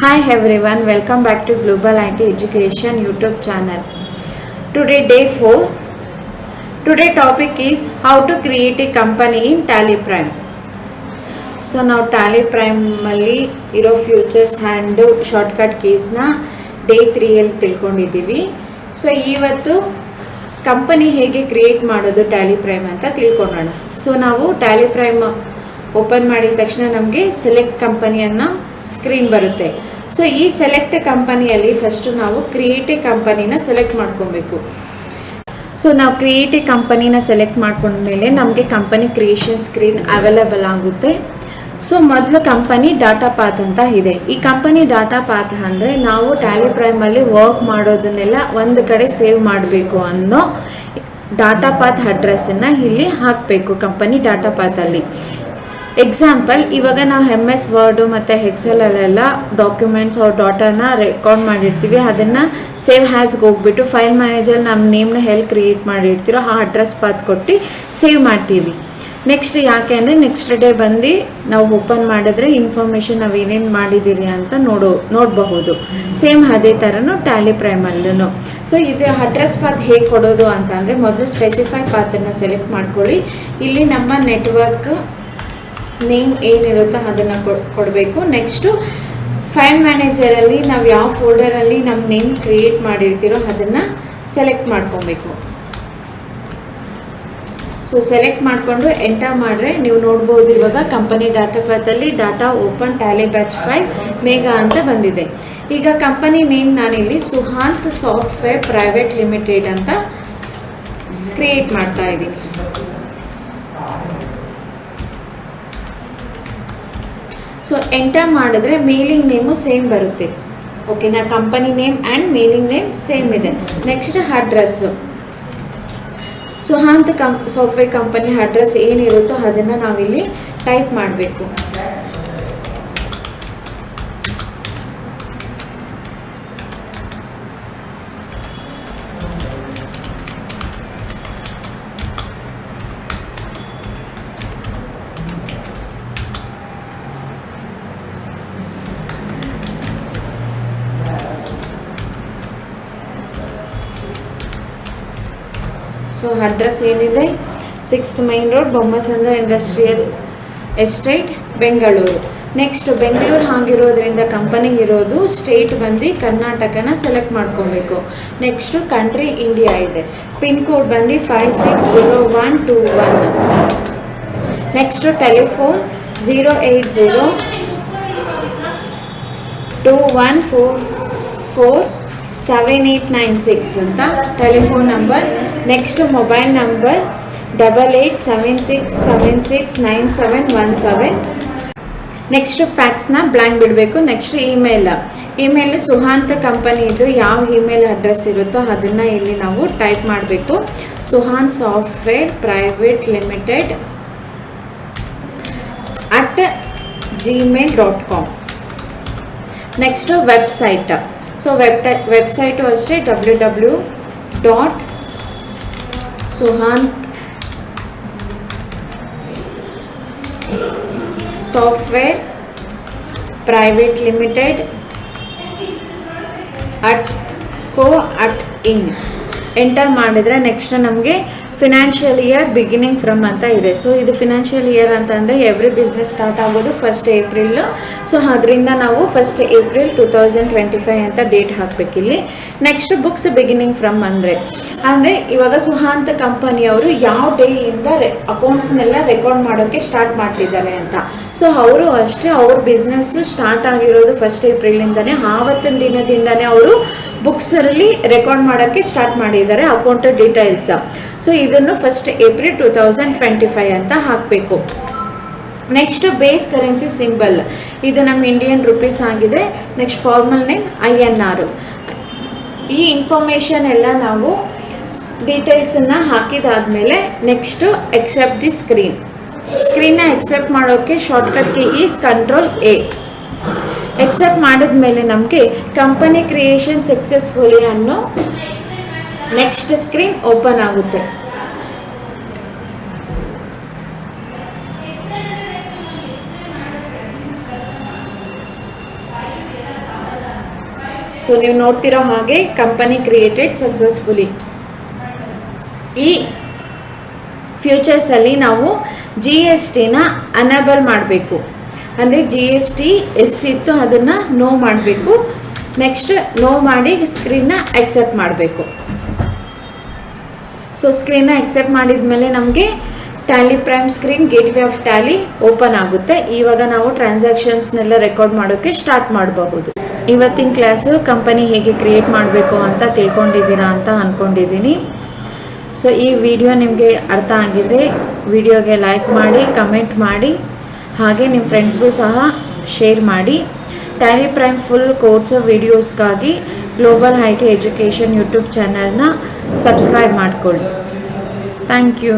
Hi everyone, welcome back to Global IT Education YouTube channel. Today day 4. Today topic is how to create a company in Tally Prime. So ನಾವು Tally Prime ಅಲ್ಲಿ ಇರೋ futures and shortcut ಕೀಸ್ನ day 3ಯಲ್ಲಿ ತಿಳ್ಕೊಂಡಿದ್ದೀವಿ. So ಇವತ್ತು company ಹೇಗೆ create ಮಾಡೋದು Tally Prime ಅಂತ ತಿಳ್ಕೊಳ್ಳೋಣ. ಸೊ ನಾವು Tally Prime ಓಪನ್ ಮಾಡಿದ ತಕ್ಷಣ ನಮಗೆ ಸೆಲೆಕ್ಟ್ ಕಂಪನಿಯನ್ನು ಸ್ಕ್ರೀನ್ ಬರುತ್ತೆ. ಸೊ ಈ ಸೆಲೆಕ್ಟ್ ಕಂಪನಿಯಲ್ಲಿ ಫಸ್ಟು ನಾವು ಕ್ರಿಯೇಟಿವ್ ಕಂಪನಿನ ಸೆಲೆಕ್ಟ್ ಮಾಡ್ಕೊಬೇಕು. ಸೊ ನಾವು ಕ್ರಿಯೇಟಿವ್ ಕಂಪನಿನ ಸೆಲೆಕ್ಟ್ ಮಾಡ್ಕೊಂಡ್ಮೇಲೆ ನಮಗೆ ಕಂಪನಿ ಕ್ರಿಯೇಷನ್ ಸ್ಕ್ರೀನ್ ಅವೈಲೇಬಲ್ ಆಗುತ್ತೆ. ಸೊ ಮೊದಲು ಕಂಪನಿ ಡಾಟಾ ಪಾತ್ ಅಂತ ಇದೆ. ಈ ಕಂಪನಿ ಡಾಟಾ ಪಾತ್ ಅಂದರೆ ನಾವು Tally Primeಲ್ಲಿ ವರ್ಕ್ ಮಾಡೋದನ್ನೆಲ್ಲ ಒಂದು ಕಡೆ ಸೇವ್ ಮಾಡಬೇಕು ಅನ್ನೋ ಡಾಟಾ ಪಾತ್ ಅಡ್ರೆಸ್ಸನ್ನು ಇಲ್ಲಿ ಹಾಕಬೇಕು ಕಂಪನಿ ಡಾಟಾ ಪಾತಲ್ಲಿ. ಎಕ್ಸಾಂಪಲ್, ಇವಾಗ ನಾವು MS ವರ್ಡು ಮತ್ತು ಎಕ್ಸೆಲಲ್ಲೆಲ್ಲ ಡಾಕ್ಯುಮೆಂಟ್ಸ್ ಅವ್ರ ಡಾಟಾನ ರೆಕಾರ್ಡ್ ಮಾಡಿರ್ತೀವಿ. ಅದನ್ನು ಸೇವ್ ಹ್ಯಾಸ್ಗೆ ಹೋಗ್ಬಿಟ್ಟು ಫೈಲ್ ಮ್ಯಾನೇಜರ್ ನಮ್ಮ ನೇಮ್ನ ಹೇಳಿ ಕ್ರಿಯೇಟ್ ಮಾಡಿರ್ತೀರೋ ಆ ಅಡ್ರೆಸ್ ಪಾತ್ ಕೊಟ್ಟು ಸೇವ್ ಮಾಡ್ತೀವಿ. ನೆಕ್ಸ್ಟ್ ಯಾಕೆ ಅಂದರೆ ನೆಕ್ಸ್ಟ್ ಡೇ ಬಂದು ನಾವು ಓಪನ್ ಮಾಡಿದ್ರೆ ಇನ್ಫಾರ್ಮೇಷನ್ ನಾವು ಏನೇನು ಮಾಡಿದ್ದೀರಿ ಅಂತ ನೋಡಬಹುದು. ಸೇಮ್ ಅದೇ ಥರನೂ Tally Primeಲ್ಲೂ. ಸೊ ಇದು ಅಡ್ರೆಸ್ ಪಾತ್ ಹೇಗೆ ಕೊಡೋದು ಅಂತ ಅಂದರೆ ಮೊದಲು ಸ್ಪೆಸಿಫೈ ಪಾತನ್ನು ಸೆಲೆಕ್ಟ್ ಮಾಡ್ಕೊಳ್ಳಿ. ಇಲ್ಲಿ ನಮ್ಮ ನೆಟ್ವರ್ಕ್ ನೇಮ್ ಏನಿರುತ್ತೋ ಅದನ್ನು ಕೊಡಬೇಕು. ನೆಕ್ಸ್ಟು ಫೈಲ್ ಮ್ಯಾನೇಜರಲ್ಲಿ ನಾವು ಯಾವ ಫೋಲ್ಡರಲ್ಲಿ ನಮ್ಮ ನೇಮ್ ಕ್ರಿಯೇಟ್ ಮಾಡಿರ್ತೀರೋ ಅದನ್ನು ಸೆಲೆಕ್ಟ್ ಮಾಡ್ಕೊಬೇಕು. ಸೊ ಸೆಲೆಕ್ಟ್ ಮಾಡಿಕೊಂಡು ಎಂಟರ್ ಮಾಡಿದ್ರೆ ನೀವು ನೋಡ್ಬೋದು ಇವಾಗ ಕಂಪನಿ ಡಾಟಾ ಪಾತಲ್ಲಿ data open Tally batch 5 Megha ಅಂತ ಬಂದಿದೆ. ಈಗ ಕಂಪನಿ ನೇಮ್ ನಾನಿಲ್ಲಿ ಸುಹಾಂತ್ ಸಾಫ್ಟ್ವೇರ್ ಪ್ರೈವೇಟ್ ಲಿಮಿಟೆಡ್ ಅಂತ ಕ್ರಿಯೇಟ್ ಮಾಡ್ತಾ ಇದ್ದೀನಿ. ಸೊ ಎಂಟರ್ ಮಾಡಿದ್ರೆ ಮೇಲಿಂಗ್ ನೇಮು ಸೇಮ್ ಬರುತ್ತೆ. ಓಕೆನಾ, company name and mailing name same ಇದೆ. Next address Suhanth software company address ಏನಿರುತ್ತೋ ಅದನ್ನು ನಾವಿಲ್ಲಿ ಟೈಪ್ ಮಾಡಬೇಕು. ಸೊ ಅಡ್ರೆಸ್ ಏನಿದೆ 6th main road, Bommasandra industrial estate, Bengaluru. Next Bengaluru ಆಗಿರೋದ್ರಿಂದ ಕಂಪನಿ ಇರೋದು ಸ್ಟೇಟ್ ಬಂದು ಕರ್ನಾಟಕನ ಸೆಲೆಕ್ಟ್ ಮಾಡ್ಕೋಬೇಕು. ನೆಕ್ಸ್ಟು ಕಂಟ್ರಿ ಇಂಡಿಯಾ ಇದೆ. ಪಿನ್ ಕೋಡ್ ಬಂದು 560121. ನೆಕ್ಸ್ಟು ಟೆಲಿಫೋನ್ 08021447896 ಅಂತ telephone number. Next mobile number 8876769717. Next ಫ್ಯಾಕ್ಸ್ನ ಬ್ಲ್ಯಾಂಕ್ ಬಿಡಬೇಕು. ನೆಕ್ಸ್ಟ್ ಇಮೇಲ್ ಸುಹಾಂತ್ ಕಂಪನಿದು ಯಾವ ಇಮೇಲ್ ಅಡ್ರೆಸ್ ಇರುತ್ತೋ ಅದನ್ನು ಇಲ್ಲಿ ನಾವು ಟೈಪ್ ಮಾಡಬೇಕು. Suhanth software private limited @gmail.com. Next website. So website ಅಷ್ಟೇ www.suhanth software private limited @co.in enter ಮಾಡಿದರೆ ನೆಕ್ಸ್ಟ್ ನಮಗೆ ಫಿನಾನ್ಷಿಯಲ್ ಇಯರ್ ಬಿಗಿನಿಂಗ್ ಫ್ರಮ್ ಅಂತ ಇದೆ. ಸೊ ಇದು ಫಿನಾನ್ಷಿಯಲ್ ಇಯರ್ ಅಂತಂದರೆ ಎವ್ರಿ ಬಿಸ್ನೆಸ್ ಸ್ಟಾರ್ಟ್ ಆಗೋದು 1st ಏಪ್ರಿಲ್. ಸೊ ಅದರಿಂದ ನಾವು 1st ಏಪ್ರಿಲ್ 2025 ಅಂತ ಡೇಟ್ ಹಾಕಬೇಕಿಲ್ಲಿ. ನೆಕ್ಸ್ಟ್ ಬುಕ್ಸ್ ಬಿಗಿನಿಂಗ್ ಫ್ರಮ್ ಅಂದರೆ ಇವಾಗ ಸುಹಾಂತ್ ಕಂಪನಿಯವರು ಯಾವ ಡೇಯಿಂದ ಅಕೌಂಟ್ಸ್ನೆಲ್ಲ ರೆಕಾರ್ಡ್ ಮಾಡೋಕ್ಕೆ ಸ್ಟಾರ್ಟ್ ಮಾಡ್ತಿದ್ದಾರೆ ಅಂತ. ಸೊ ಅವರು ಅಷ್ಟೇ ಅವ್ರ ಬಿಸ್ನೆಸ್ ಸ್ಟಾರ್ಟ್ ಆಗಿರೋದು 1st ಏಪ್ರಿಲಿಂದನೇ. ಆವತ್ತಿನ ದಿನದಿಂದನೇ ಅವರು ಬುಕ್ಸಲ್ಲಿ ರೆಕಾರ್ಡ್ ಮಾಡೋಕ್ಕೆ ಸ್ಟಾರ್ಟ್ ಮಾಡಿದ್ದಾರೆ ಅಕೌಂಟ್ ಡೀಟೇಲ್ಸ್. ಸೊ ಇದನ್ನು 1st ಏಪ್ರಿಲ್ 2025 ಅಂತ ಹಾಕಬೇಕು. ನೆಕ್ಸ್ಟ್ ಬೇಸ್ ಕರೆನ್ಸಿ ಸಿಂಬಲ್, ಇದು ನಮ್ಮ ಇಂಡಿಯನ್ ರುಪೀಸ್ ಆಗಿದೆ. Next formal name INR. ಈ ಇನ್ಫಾರ್ಮೇಷನ್ ಎಲ್ಲ ನಾವು ಡೀಟೇಲ್ಸನ್ನು ಹಾಕಿದಾದ್ಮೇಲೆ ನೆಕ್ಸ್ಟು ಎಕ್ಸೆಪ್ಟ್ ದಿ ಸ್ಕ್ರೀನ್ನ ಎಕ್ಸೆಪ್ಟ್ ಮಾಡೋಕ್ಕೆ shortcut key is Ctrl+A. Accept ಮಾಡಿದ್ಮೇಲೆ ನಮಗೆ ಕಂಪನಿ ಕ್ರಿಯೇಷನ್ ಸಕ್ಸಸ್ಫುಲಿ ಅನ್ನೋ ನೆಕ್ಸ್ಟ್ ಸ್ಕ್ರೀನ್ ಓಪನ್ ಆಗುತ್ತೆ. ಸೊ ನೀವು ನೋಡ್ತಿರೋ ಹಾಗೆ ಕಂಪನಿ ಕ್ರಿಯೇಟೆಡ್ ಸಕ್ಸಸ್ಫುಲಿ. ಈ ಫ್ಯೂಚರ್ಸಲ್ಲಿ ನಾವು GSTನ ಅನೇಬಲ್ ಮಾಡಬೇಕು. ಅಂದರೆ GST ಇತ್ತು ಅದನ್ನು ನೋ ಮಾಡಬೇಕು. ನೆಕ್ಸ್ಟ್ ನೋ ಮಾಡಿ ಸ್ಕ್ರೀನ್ನ ಆಕ್ಸೆಪ್ಟ್ ಮಾಡಬೇಕು. ಸೊ ಸ್ಕ್ರೀನ್ನ ಆಕ್ಸೆಪ್ಟ್ ಮಾಡಿದ ಮೇಲೆ ನಮಗೆ Tally prime screen gateway of Tally open ಆಗುತ್ತೆ. ಇವಾಗ ನಾವು ಟ್ರಾನ್ಸಾಕ್ಷನ್ಸ್ನೆಲ್ಲ ರೆಕಾರ್ಡ್ ಮಾಡೋಕ್ಕೆ ಸ್ಟಾರ್ಟ್ ಮಾಡಬಹುದು. ಇವತ್ತಿನ ಕ್ಲಾಸು ಕಂಪನಿ ಹೇಗೆ ಕ್ರಿಯೇಟ್ ಮಾಡಬೇಕು ಅಂತ ತಿಳ್ಕೊಂಡಿದ್ದೀರಾ ಅಂತ ಅಂದ್ಕೊಂಡಿದ್ದೀನಿ. ಸೊ ಈ ವಿಡಿಯೋ ನಿಮಗೆ ಅರ್ಥ ಆಗಿದ್ರೆ ವಿಡಿಯೋಗೆ ಲೈಕ್ ಮಾಡಿ, ಕಮೆಂಟ್ ಮಾಡಿ, ಹಾಗೆ ನಿಮ್ಮ ಫ್ರೆಂಡ್ಸ್ಗೂ ಸಹ ಶೇರ್ ಮಾಡಿ. ಟ್ಯಾಲಿ ಪ್ರೈಮ್ ಫುಲ್ ಕೋರ್ಸ್ ವಿಡಿಯೋಸ್ಗಾಗಿ ಗ್ಲೋಬಲ್ IT ಎಜುಕೇಷನ್ ಯೂಟ್ಯೂಬ್ ಚಾನಲ್ನ ಸಬ್ಸ್ಕ್ರೈಬ್ ಮಾಡಿಕೊಳ್ಳಿ. Thank you.